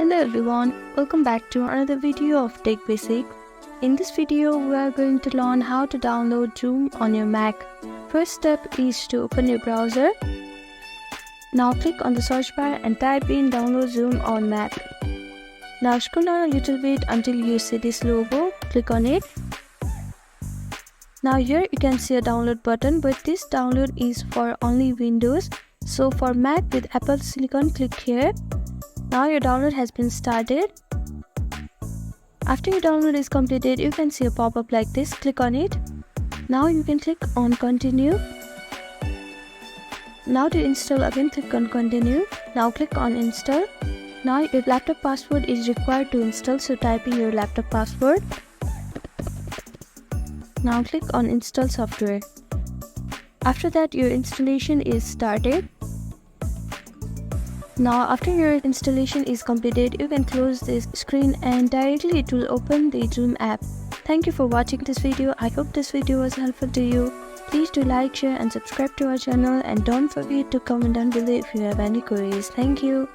Hello everyone, welcome back to another video of Tech Basic. In this video, we are going to learn how to download Zoom on your Mac. First step is to open your browser. Now click on the search bar and type in download Zoom on Mac. Now scroll down a little bit until you see this logo, click on it. Now here you can see a download button, but this download is for only Windows. So for Mac with Apple Silicon, click here. Now your download has been started. After your download is completed, you can see a pop-up like this. Click on it. Now you can click on continue. Now to install again, click on continue. Now click on install. Now your laptop password is required to install, so type in your laptop password. Now click on install software. After that, your installation is started. Now after your installation is completed, you can close this screen and directly it will open the Zoom app. Thank you for watching this video. I hope this video was helpful to you. Please do like, share and subscribe to our channel, and don't forget to comment down below if you have any queries. Thank you.